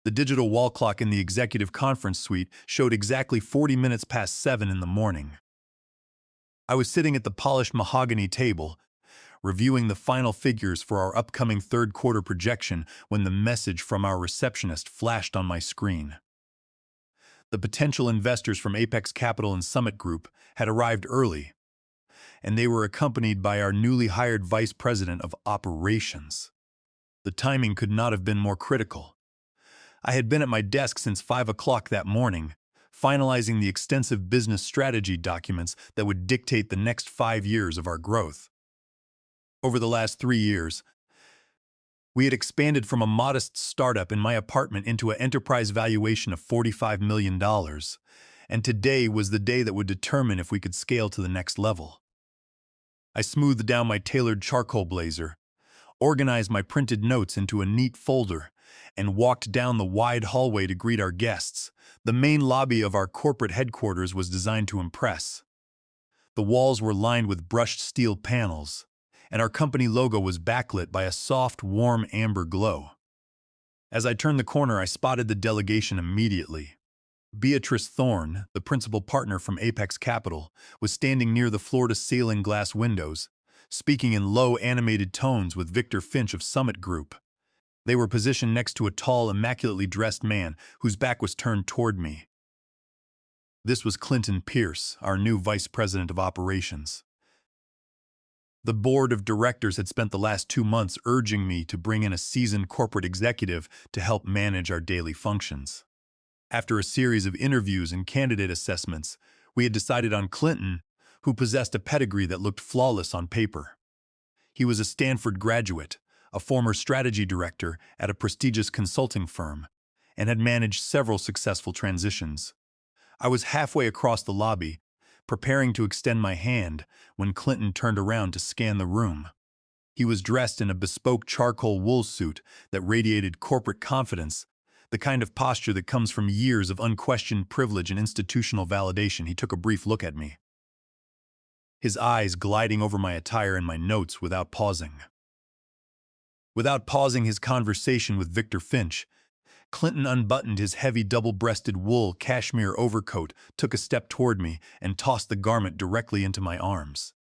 The digital wall clock in the executive conference suite showed exactly 40 minutes past 7 in the morning. I was sitting at the polished mahogany table, reviewing the final figures for our upcoming third-quarter projection when the message from our receptionist flashed on my screen. The potential investors from Apex Capital and Summit Group had arrived early, and they were accompanied by our newly hired Vice President of Operations. The timing could not have been more critical. I had been at my desk since 5 o'clock that morning, finalizing the extensive business strategy documents that would dictate the next 5 years of our growth. Over the last 3 years, we had expanded from a modest startup in my apartment into an enterprise valuation of $45 million, and today was the day that would determine if we could scale to the next level. I smoothed down my tailored charcoal blazer, organized my printed notes into a neat folder, and walked down the wide hallway to greet our guests. The main lobby of our corporate headquarters was designed to impress. The walls were lined with brushed steel panels, and our company logo was backlit by a soft, warm amber glow. As I turned the corner, I spotted the delegation immediately. Beatrice Thorne, the principal partner from Apex Capital, was standing near the floor-to-ceiling glass windows, speaking in low, animated tones with Victor Finch of Summit Group. They were positioned next to a tall, immaculately dressed man whose back was turned toward me. This was Clinton Pierce, our new Vice President of Operations. The board of directors had spent the last 2 months urging me to bring in a seasoned corporate executive to help manage our daily functions. After a series of interviews and candidate assessments, we had decided on Clinton, who possessed a pedigree that looked flawless on paper. He was a Stanford graduate, a former strategy director at a prestigious consulting firm, and had managed several successful transitions. I was halfway across the lobby, preparing to extend my hand, when Clinton turned around to scan the room. He was dressed in a bespoke charcoal wool suit that radiated corporate confidence, the kind of posture that comes from years of unquestioned privilege and institutional validation. He took a brief look at me, his eyes gliding over my attire and my notes without pausing. Without pausing his conversation with Victor Finch, Clinton unbuttoned his heavy double-breasted wool cashmere overcoat, took a step toward me, and tossed the garment directly into my arms.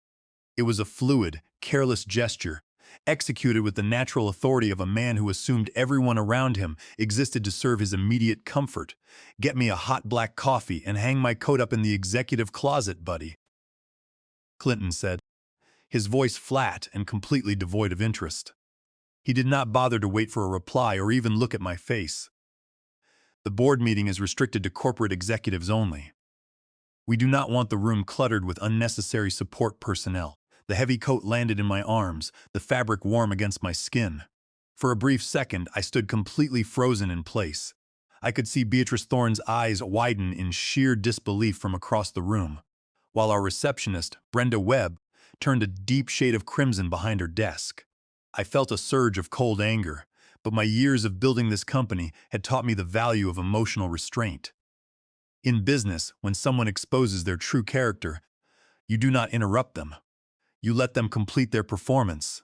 It was a fluid, careless gesture, executed with the natural authority of a man who assumed everyone around him existed to serve his immediate comfort. "Get me a hot black coffee and hang my coat up in the executive closet, buddy," Clinton said, his voice flat and completely devoid of interest. He did not bother to wait for a reply or even look at my face. "The board meeting is restricted to corporate executives only. We do not want the room cluttered with unnecessary support personnel." The heavy coat landed in my arms, the fabric warm against my skin. For a brief second, I stood completely frozen in place. I could see Beatrice Thorne's eyes widen in sheer disbelief from across the room, while our receptionist, Brenda Webb, turned a deep shade of crimson behind her desk. I felt a surge of cold anger, but my years of building this company had taught me the value of emotional restraint. In business, when someone exposes their true character, you do not interrupt them. You let them complete their performance.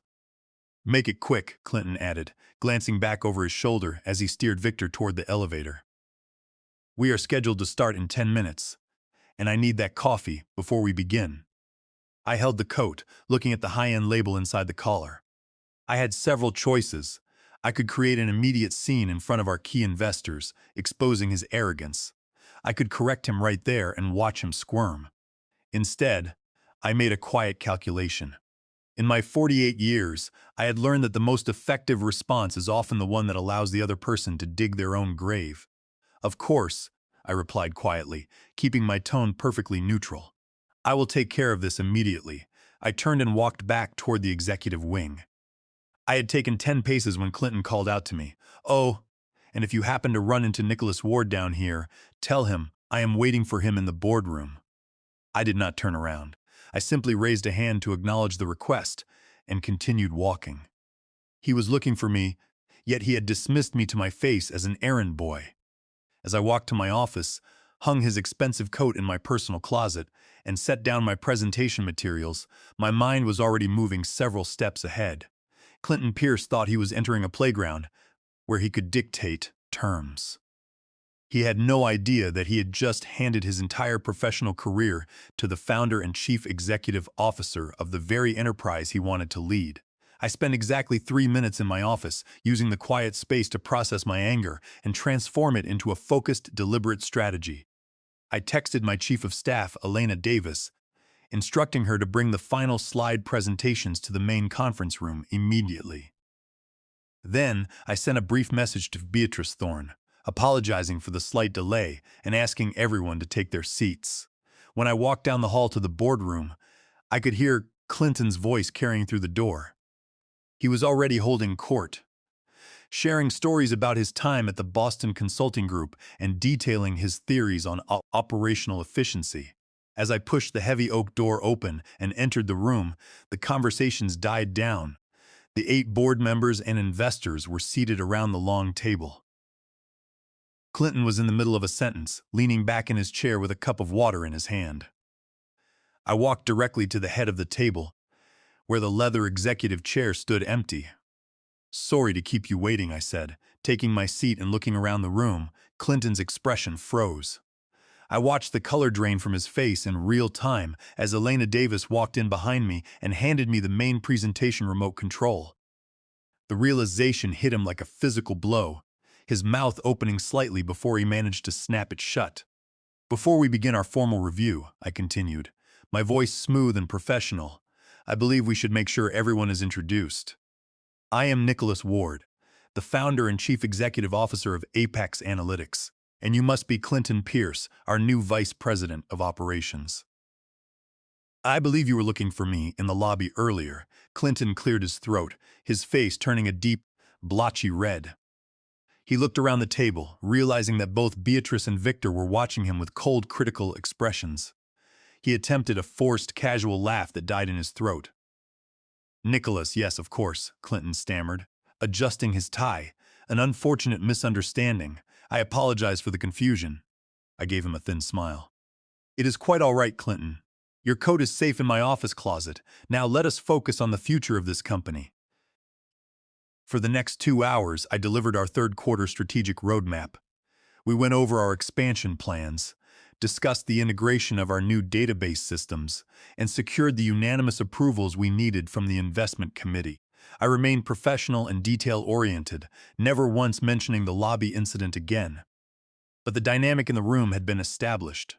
"Make it quick," Clinton added, glancing back over his shoulder as he steered Victor toward the elevator. "We are scheduled to start in 10 minutes, and I need that coffee before we begin." I held the coat, looking at the high-end label inside the collar. I had several choices. I could create an immediate scene in front of our key investors, exposing his arrogance. I could correct him right there and watch him squirm. Instead, I made a quiet calculation. In my 48 years, I had learned that the most effective response is often the one that allows the other person to dig their own grave. "Of course," I replied quietly, keeping my tone perfectly neutral. "I will take care of this immediately." I turned and walked back toward the executive wing. I had taken 10 paces when Clinton called out to me, "Oh, and if you happen to run into Nicholas Ward down here, tell him I am waiting for him in the boardroom." I did not turn around. I simply raised a hand to acknowledge the request and continued walking. He was looking for me, yet he had dismissed me to my face as an errand boy. As I walked to my office, hung his expensive coat in my personal closet, and set down my presentation materials, my mind was already moving several steps ahead. Clinton Pierce thought he was entering a playground where he could dictate terms. He had no idea that he had just handed his entire professional career to the founder and chief executive officer of the very enterprise he wanted to lead. I spent exactly 3 minutes in my office, using the quiet space to process my anger and transform it into a focused, deliberate strategy. I texted my chief of staff, Elena Davis, instructing her to bring the final slide presentations to the main conference room immediately. Then, I sent a brief message to Beatrice Thorne, apologizing for the slight delay and asking everyone to take their seats. When I walked down the hall to the boardroom, I could hear Clinton's voice carrying through the door. He was already holding court, sharing stories about his time at the Boston Consulting Group and detailing his theories on operational efficiency. As I pushed the heavy oak door open and entered the room, the conversations died down. The 8 board members and investors were seated around the long table. Clinton was in the middle of a sentence, leaning back in his chair with a cup of water in his hand. I walked directly to the head of the table, where the leather executive chair stood empty. "Sorry to keep you waiting," I said. Taking my seat and looking around the room, Clinton's expression froze. I watched the color drain from his face in real time as Elena Davis walked in behind me and handed me the main presentation remote control. The realization hit him like a physical blow, his mouth opening slightly before he managed to snap it shut. "Before we begin our formal review," I continued, my voice smooth and professional, "I believe we should make sure everyone is introduced. I am Nicholas Ward, the founder and chief executive officer of Apex Analytics, and you must be Clinton Pierce, our new vice president of operations." "I believe you were looking for me in the lobby earlier." Clinton cleared his throat, his face turning a deep, blotchy red. He looked around the table, realizing that both Beatrice and Victor were watching him with cold, critical expressions. He attempted a forced, casual laugh that died in his throat. "Nicholas, yes, of course," Clinton stammered, adjusting his tie. "An unfortunate misunderstanding. I apologize for the confusion." I gave him a thin smile. "It is quite all right, Clinton. Your coat is safe in my office closet. Now let us focus on the future of this company." For the next 2 hours, I delivered our third-quarter strategic roadmap. We went over our expansion plans, discussed the integration of our new database systems, and secured the unanimous approvals we needed from the investment committee. I remained professional and detail-oriented, never once mentioning the lobby incident again. But the dynamic in the room had been established.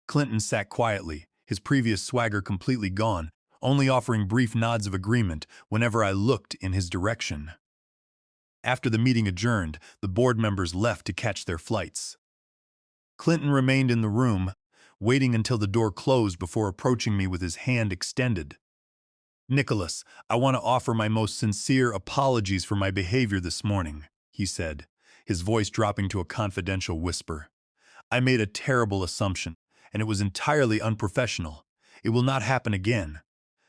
Clinton sat quietly, his previous swagger completely gone, only offering brief nods of agreement whenever I looked in his direction. After the meeting adjourned, the board members left to catch their flights. Clinton remained in the room, waiting until the door closed before approaching me with his hand extended. "Nicholas, I want to offer my most sincere apologies for my behavior this morning," he said, his voice dropping to a confidential whisper. "I made a terrible assumption, and it was entirely unprofessional. It will not happen again."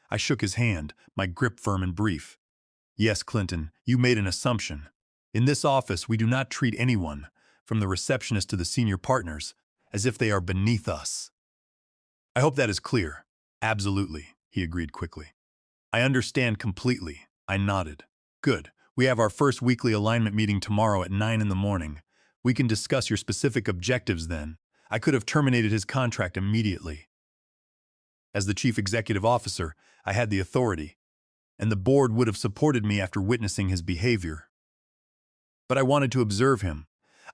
I shook his hand, my grip firm and brief. "Yes, Clinton, you made an assumption. In this office, we do not treat anyone, from the receptionist to the senior partners, as if they are beneath us." "I hope that is clear." "Absolutely," he agreed quickly. "I understand completely." I nodded. "Good. We have our first weekly alignment meeting tomorrow at 9 in the morning. We can discuss your specific objectives then." I could have terminated his contract immediately. As the chief executive officer, I had the authority, and the board would have supported me after witnessing his behavior. But I wanted to observe him.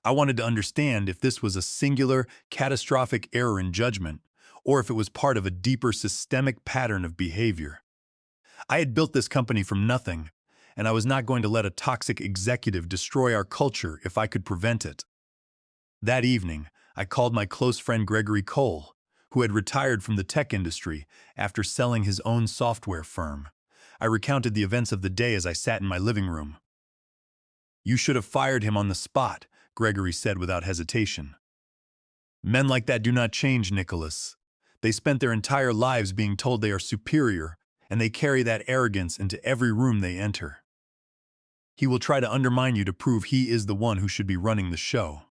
I wanted to understand if this was a singular, catastrophic error in judgment, or if it was part of a deeper systemic pattern of behavior. I had built this company from nothing, and I was not going to let a toxic executive destroy our culture if I could prevent it. That evening, I called my close friend Gregory Cole, who had retired from the tech industry after selling his own software firm. I recounted the events of the day as I sat in my living room. "You should have fired him on the spot," Gregory said without hesitation. "Men like that do not change, Nicholas. They spent their entire lives being told they are superior, and they carry that arrogance into every room they enter. He will try to undermine you to prove he is the one who should be running the show."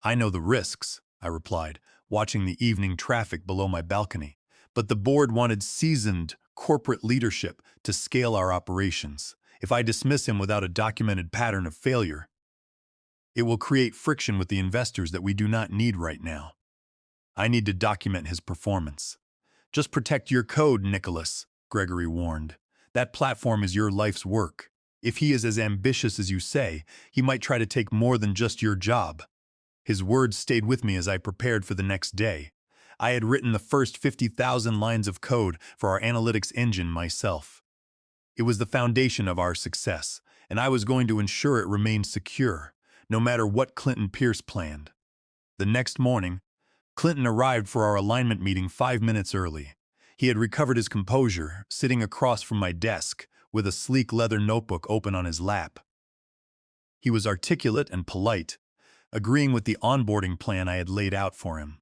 "I know the risks," I replied, watching the evening traffic below my balcony. "But the board wanted seasoned corporate leadership to scale our operations. If I dismiss him without a documented pattern of failure, It will create friction with the investors that we do not need right now. I need to document his performance. Just protect your code, Nicholas, Gregory warned. That platform is your life's work. If he is as ambitious as you say, he might try to take more than just your job. His words stayed with me as I prepared for the next day. I had written the first 50,000 lines of code for our analytics engine myself. It was the foundation of our success, and I was going to ensure it remained secure, no matter what Clinton Pierce planned. The next morning, Clinton arrived for our alignment meeting 5 minutes early. He had recovered his composure, sitting across from my desk, with a sleek leather notebook open on his lap. He was articulate and polite, agreeing with the onboarding plan I had laid out for him.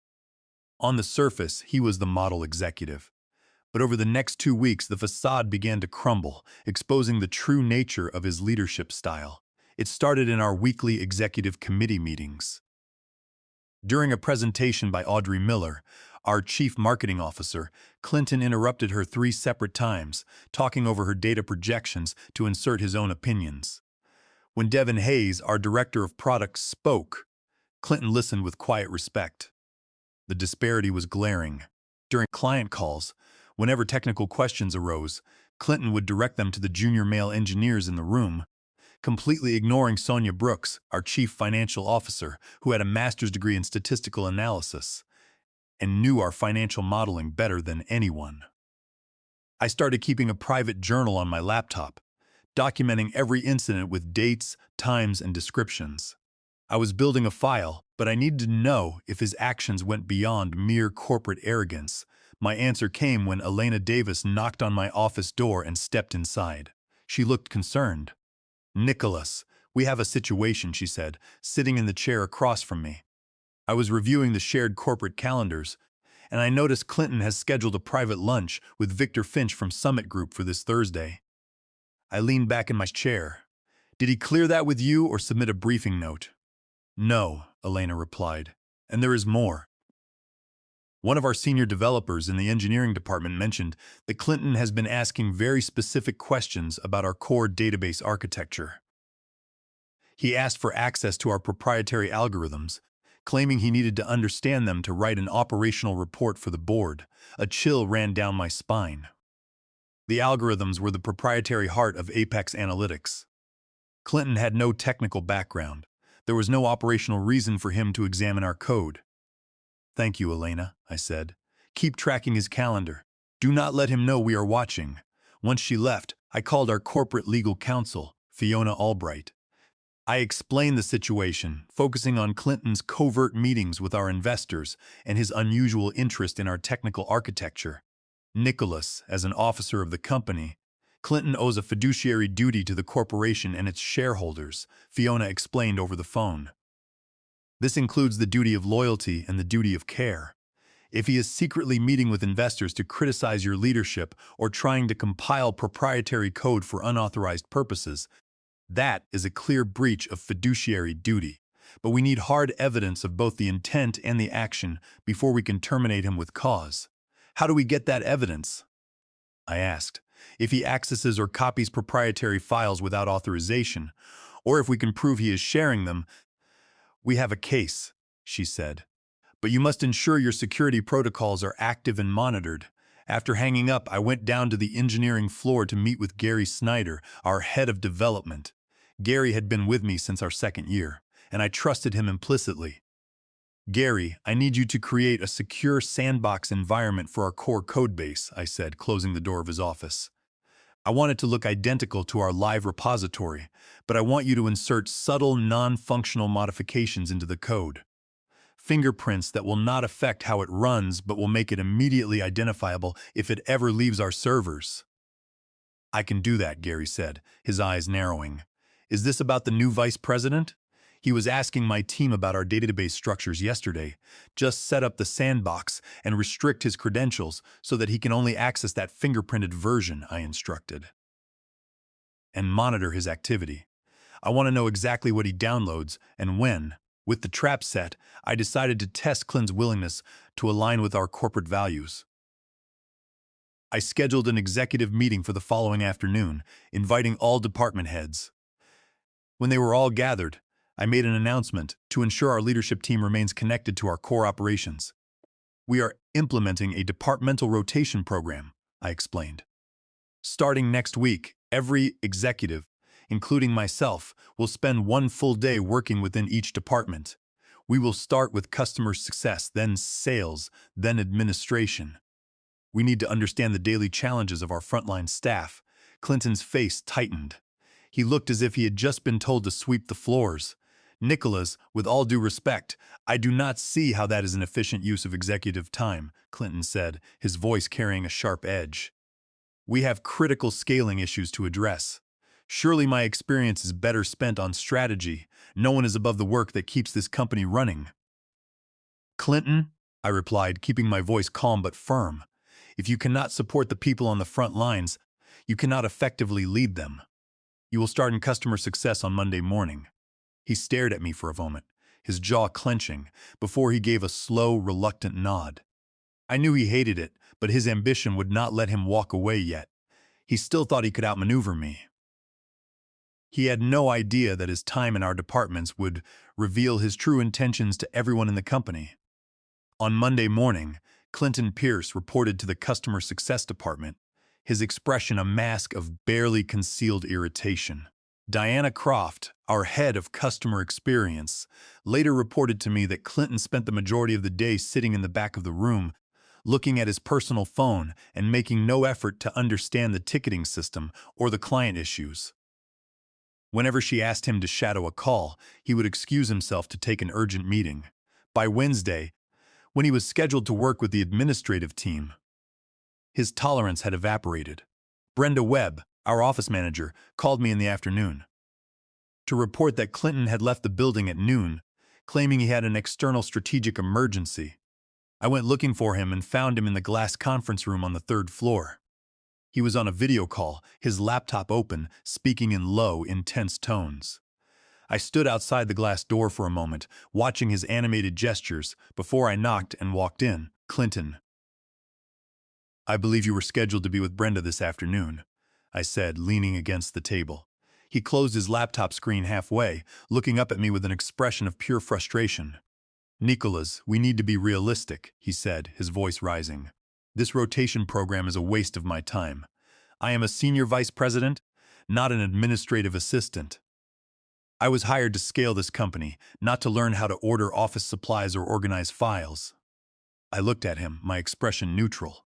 On the surface, he was the model executive. But over the next 2 weeks, the facade began to crumble, exposing the true nature of his leadership style. It started in our weekly executive committee meetings. During a presentation by Audrey Miller, our chief marketing officer, Clinton interrupted her 3 separate times, talking over her data projections to insert his own opinions. When Devin Hayes, our director of products, spoke, Clinton listened with quiet respect. The disparity was glaring. During client calls, whenever technical questions arose, Clinton would direct them to the junior male engineers in the room, completely ignoring Sonia Brooks, our chief financial officer, who had a master's degree in statistical analysis and knew our financial modeling better than anyone. I started keeping a private journal on my laptop, documenting every incident with dates, times, and descriptions. I was building a file, but I needed to know if his actions went beyond mere corporate arrogance. My answer came when Elena Davis knocked on my office door and stepped inside. She looked concerned. "Nicholas, we have a situation," she said, sitting in the chair across from me. I was reviewing the shared corporate calendars, and I noticed Clinton has scheduled a private lunch with Victor Finch from Summit Group for this Thursday. I leaned back in my chair. "Did he clear that with you or submit a briefing note?" "No," Elena replied. "And there is more. One of our senior developers in the engineering department mentioned that Clinton has been asking very specific questions about our core database architecture. He asked for access to our proprietary algorithms, claiming he needed to understand them to write an operational report for the board. A chill ran down my spine. The algorithms were the proprietary heart of Apex Analytics. Clinton had no technical background. There was no operational reason for him to examine our code. "Thank you, Elena," I said. "Keep tracking his calendar. Do not let him know we are watching." Once she left, I called our corporate legal counsel, Fiona Albright. I explained the situation, focusing on Clinton's covert meetings with our investors and his unusual interest in our technical architecture. "Nicholas, as an officer of the company, Clinton owes a fiduciary duty to the corporation and its shareholders," Fiona explained over the phone. "This includes the duty of loyalty and the duty of care. If he is secretly meeting with investors to criticize your leadership or trying to compile proprietary code for unauthorized purposes, that is a clear breach of fiduciary duty. But we need hard evidence of both the intent and the action before we can terminate him with cause." "How do we get that evidence?" I asked. "If he accesses or copies proprietary files without authorization, or if we can prove he is sharing them, we have a case," she said. "But you must ensure your security protocols are active and monitored." After hanging up, I went down to the engineering floor to meet with Gary Snyder, our head of development. Gary had been with me since our second year, and I trusted him implicitly. "Gary, I need you to create a secure sandbox environment for our core codebase," I said, closing the door of his office. "I want it to look identical to our live repository, but I want you to insert subtle, non-functional modifications into the code. Fingerprints that will not affect how it runs but will make it immediately identifiable if it ever leaves our servers." "I can do that," Gary said, his eyes narrowing. "Is this about the new vice president?" He was asking my team about our database structures yesterday. "Just set up the sandbox and restrict his credentials so that he can only access that fingerprinted version," I instructed. "And monitor his activity. I want to know exactly what he downloads and when." With the trap set, I decided to test Clinton's willingness to align with our corporate values. I scheduled an executive meeting for the following afternoon, inviting all department heads. When they were all gathered, I made an announcement to ensure our leadership team remains connected to our core operations. We are implementing a departmental rotation program, I explained. Starting next week, every executive, including myself, will spend one full day working within each department. We will start with customer success, then sales, then administration. We need to understand the daily challenges of our frontline staff. Clinton's face tightened. He looked as if he had just been told to sweep the floors. Nicholas, with all due respect, I do not see how that is an efficient use of executive time, Clinton said, his voice carrying a sharp edge. We have critical scaling issues to address. Surely my experience is better spent on strategy. No one is above the work that keeps this company running. Clinton, I replied, keeping my voice calm but firm. If you cannot support the people on the front lines, you cannot effectively lead them. You will start in customer success on Monday morning. He stared at me for a moment, his jaw clenching, before he gave a slow, reluctant nod. I knew he hated it, but his ambition would not let him walk away yet. He still thought he could outmaneuver me. He had no idea that his time in our departments would reveal his true intentions to everyone in the company. On Monday morning, Clinton Pierce reported to the customer success department, his expression a mask of barely concealed irritation. Diana Croft, our head of customer experience, later reported to me that Clinton spent the majority of the day sitting in the back of the room, looking at his personal phone and making no effort to understand the ticketing system or the client issues. Whenever she asked him to shadow a call, he would excuse himself to take an urgent meeting. By Wednesday, when he was scheduled to work with the administrative team, his tolerance had evaporated. Brenda Webb, our office manager, called me in the afternoon to report that Clinton had left the building at noon, claiming he had an external strategic emergency. I went looking for him and found him in the glass conference room on the third floor. He was on a video call, his laptop open, speaking in low, intense tones. I stood outside the glass door for a moment, watching his animated gestures, before I knocked and walked in. Clinton. I believe you were scheduled to be with Brenda this afternoon, I said, leaning against the table. He closed his laptop screen halfway, looking up at me with an expression of pure frustration. Nicholas, we need to be realistic, he said, his voice rising. This rotation program is a waste of my time. I am a senior vice president, not an administrative assistant. I was hired to scale this company, not to learn how to order office supplies or organize files. I looked at him, my expression neutral.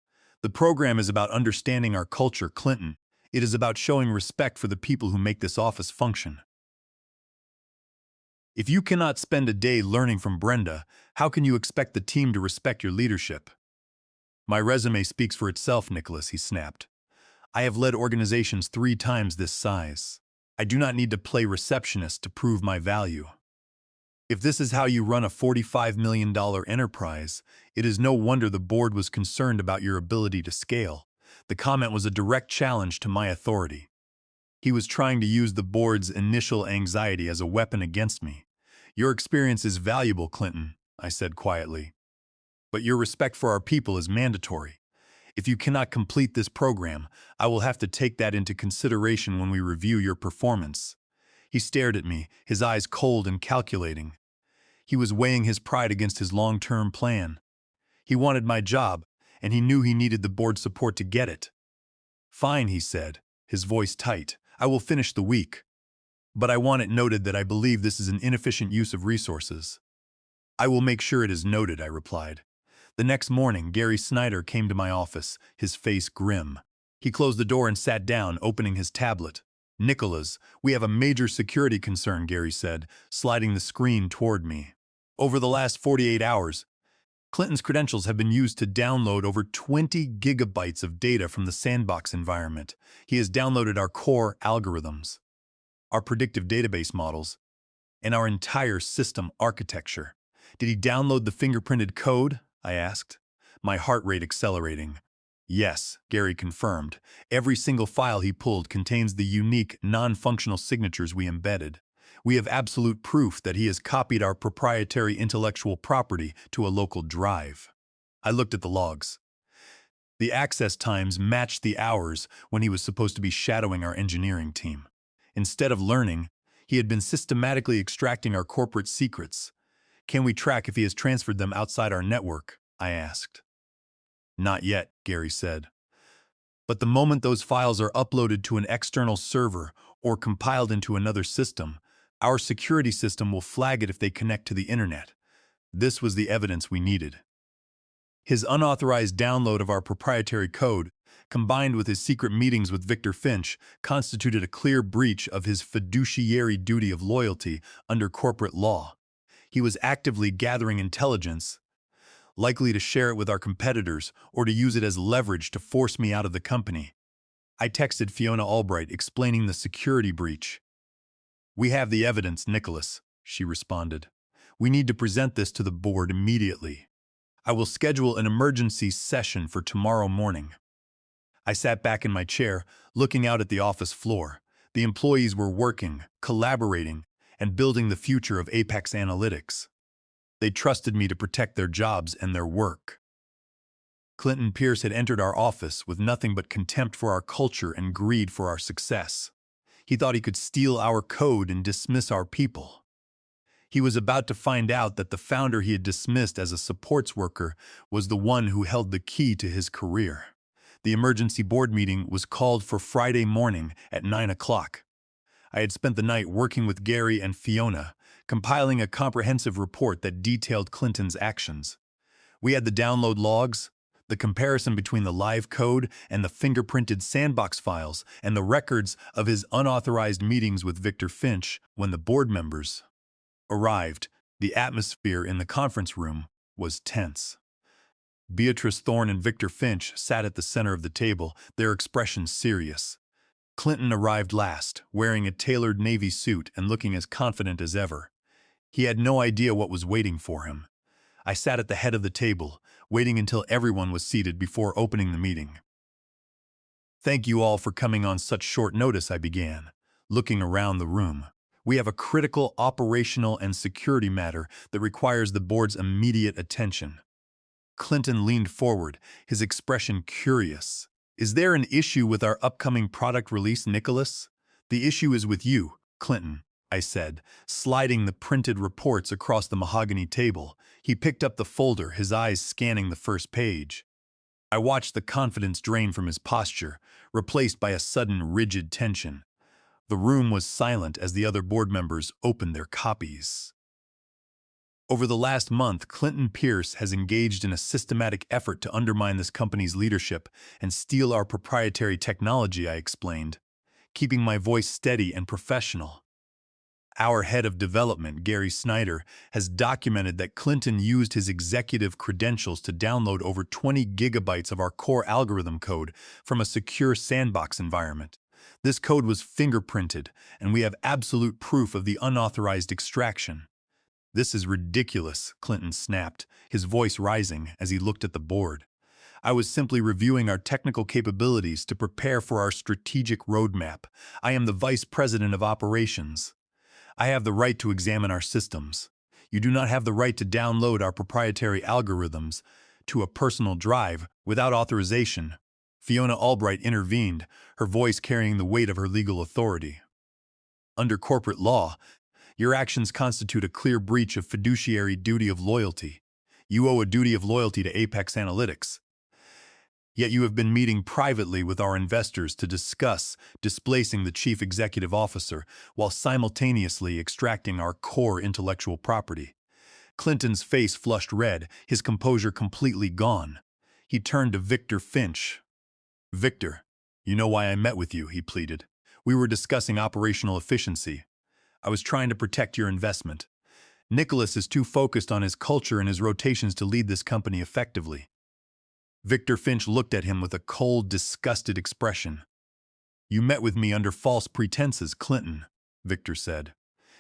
The program is about understanding our culture, Clinton. It is about showing respect for the people who make this office function. If you cannot spend a day learning from Brenda, how can you expect the team to respect your leadership? My resume speaks for itself, Nicholas, he snapped. I have led organizations 3 times this size. I do not need to play receptionist to prove my value. If this is how you run a $45 million enterprise, it is no wonder the board was concerned about your ability to scale. The comment was a direct challenge to my authority. He was trying to use the board's initial anxiety as a weapon against me. Your experience is valuable, Clinton, I said quietly. But your respect for our people is mandatory. If you cannot complete this program, I will have to take that into consideration when we review your performance. He stared at me, his eyes cold and calculating. He was weighing his pride against his long-term plan. He wanted my job, and he knew he needed the board's support to get it. Fine, he said, his voice tight. I will finish the week. But I want it noted that I believe this is an inefficient use of resources. I will make sure it is noted, I replied. The next morning, Gary Snyder came to my office, his face grim. He closed the door and sat down, opening his tablet. Nicholas, we have a major security concern, Gary said, sliding the screen toward me. Over the last 48 hours, Clinton's credentials have been used to download over 20 gigabytes of data from the sandbox environment. He has downloaded our core algorithms, our predictive database models, and our entire system architecture. Did he download the fingerprinted code? I asked, my heart rate accelerating. Yes, Gary confirmed. Every single file he pulled contains the unique, non-functional signatures we embedded. We have absolute proof that he has copied our proprietary intellectual property to a local drive. I looked at the logs. The access times matched the hours when he was supposed to be shadowing our engineering team. Instead of learning, He had been systematically extracting our corporate secrets. Can we track if he has transferred them outside our network? I asked. Not yet, Gary said. But the moment those files are uploaded to an external server or compiled into another system, our security system will flag it if they connect to the internet. This was the evidence we needed. His unauthorized download of our proprietary code, combined with his secret meetings with Victor Finch, constituted a clear breach of his fiduciary duty of loyalty under corporate law. He was actively gathering intelligence, likely to share it with our competitors or to use it as leverage to force me out of the company. I texted Fiona Albright explaining the security breach. "We have the evidence, Nicholas," she responded. "We need to present this to the board immediately. I will schedule an emergency session for tomorrow morning." I sat back in my chair, looking out at the office floor. The employees were working, collaborating, and building the future of Apex Analytics. They trusted me to protect their jobs and their work. Clinton Pierce had entered our office with nothing but contempt for our culture and greed for our success. He thought he could steal our code and dismiss our people. He was about to find out that the founder he had dismissed as a supports worker was the one who held the key to his career. The emergency board meeting was called for Friday morning at 9 o'clock. I had spent the night working with Gary and Fiona, compiling a comprehensive report that detailed Clinton's actions. We had the download logs, the comparison between the live code and the fingerprinted sandbox files, and the records of his unauthorized meetings with Victor Finch. When the board members arrived, the atmosphere in the conference room was tense. Beatrice Thorne and Victor Finch sat at the center of the table, their expressions serious. Clinton arrived last, wearing a tailored navy suit and looking as confident as ever. He had no idea what was waiting for him. I sat at the head of the table, waiting until everyone was seated before opening the meeting. "Thank you all for coming on such short notice," I began, looking around the room. "We have a critical operational and security matter that requires the board's immediate attention." Clinton leaned forward, his expression curious. "Is there an issue with our upcoming product release, Nicholas?" "The issue is with you, Clinton," I said, sliding the printed reports across the mahogany table. He picked up the folder, his eyes scanning the first page. I watched the confidence drain from his posture, replaced by a sudden rigid tension. The room was silent as the other board members opened their copies. Over the last month, Clinton Pierce has engaged in a systematic effort to undermine this company's leadership and steal our proprietary technology, I explained, keeping my voice steady and professional. Our head of development, Gary Snyder, has documented that Clinton used his executive credentials to download over 20 gigabytes of our core algorithm code from a secure sandbox environment. This code was fingerprinted, and we have absolute proof of the unauthorized extraction. "This is ridiculous," Clinton snapped, his voice rising as he looked at the board. "I was simply reviewing our technical capabilities to prepare for our strategic roadmap. I am the vice president of operations. I have the right to examine our systems. You do not have the right to download our proprietary algorithms to a personal drive without authorization." Fiona Albright intervened, her voice carrying the weight of her legal authority. "Under corporate law, your actions constitute a clear breach of fiduciary duty of loyalty. You owe a duty of loyalty to Apex Analytics. Yet you have been meeting privately with our investors to discuss displacing the chief executive officer while simultaneously extracting our core intellectual property." Clinton's face flushed red, his composure completely gone. He turned to Victor Finch. "Victor, you know why I met with you," he pleaded. "We were discussing operational efficiency. I was trying to protect your investment. Nicholas is too focused on his culture and his rotations to lead this company effectively." Victor Finch looked at him with a cold, disgusted expression. "You met with me under false pretenses, Clinton," Victor said.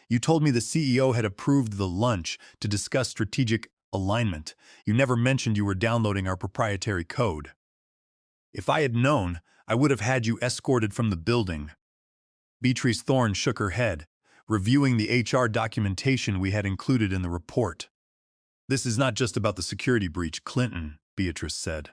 "You told me the CEO had approved the lunch to discuss strategic alignment. You never mentioned you were downloading our proprietary code. If I had known, I would have had you escorted from the building." Beatrice Thorne shook her head, reviewing the HR documentation we had included in the report. "This is not just about the security breach, Clinton," Beatrice said.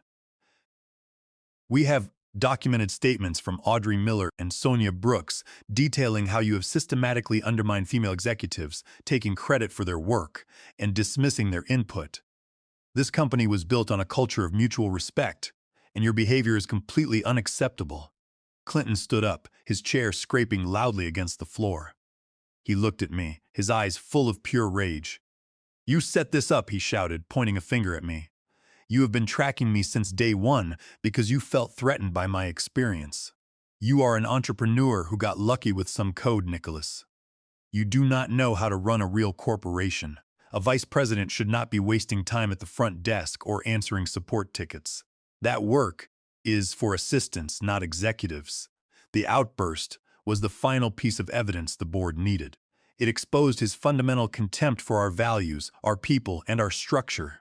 "We have Documented statements from Audrey Miller and Sonia Brooks detailing how you have systematically undermined female executives, taking credit for their work and dismissing their input. This company was built on a culture of mutual respect, and your behavior is completely unacceptable. Clinton stood up, his chair scraping loudly against the floor. He looked at me, his eyes full of pure rage. "You set this up," he shouted, pointing a finger at me. "You have been tracking me since day one because you felt threatened by my experience. You are an entrepreneur who got lucky with some code, Nicholas. You do not know how to run a real corporation. A vice president should not be wasting time at the front desk or answering support tickets. That work is for assistants, not executives." The outburst was the final piece of evidence the board needed. It exposed his fundamental contempt for our values, our people, and our structure.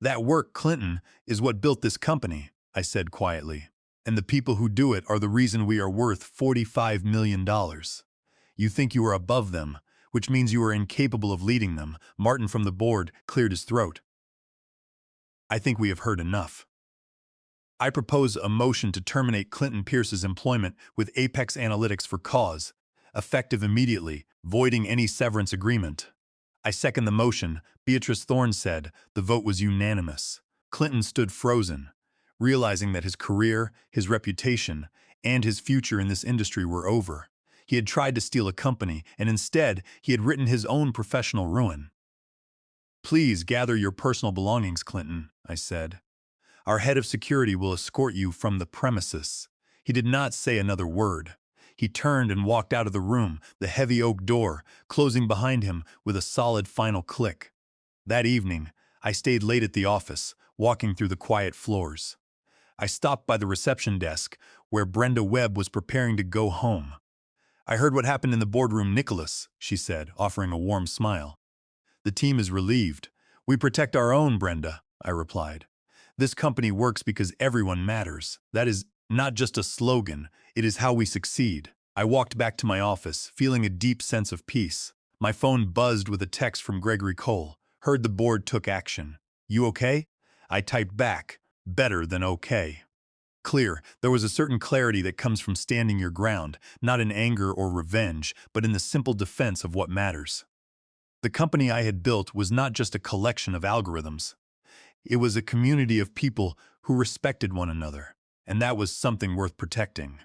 "That work, Clinton, is what built this company," I said quietly. "And the people who do it are the reason we are worth $45 million. You think you are above them, which means you are incapable of leading them." Martin from the board cleared his throat. "I think we have heard enough. I propose a motion to terminate Clinton Pierce's employment with Apex Analytics for cause, effective immediately, voiding any severance agreement." "I second the motion," Beatrice Thorne said. The vote was unanimous. Clinton stood frozen, realizing that his career, his reputation, and his future in this industry were over. He had tried to steal a company, and instead, he had written his own professional ruin. "Please gather your personal belongings, Clinton," I said. "Our head of security will escort you from the premises." He did not say another word. He turned and walked out of the room, the heavy oak door closing behind him with a solid final click. That evening, I stayed late at the office, walking through the quiet floors. I stopped by the reception desk, where Brenda Webb was preparing to go home. "I heard what happened in the boardroom, Nicholas," she said, offering a warm smile. "The team is relieved." "We protect our own, Brenda," I replied. "This company works because everyone matters. That is not just a slogan, it is how we succeed." I walked back to my office, feeling a deep sense of peace. My phone buzzed with a text from Gregory Cole. "Heard the board took action. You okay?" I typed back, "Better than okay." Clear, there was a certain clarity that comes from standing your ground, not in anger or revenge, but in the simple defense of what matters. The company I had built was not just a collection of algorithms. It was a community of people who respected one another, and that was something worth protecting.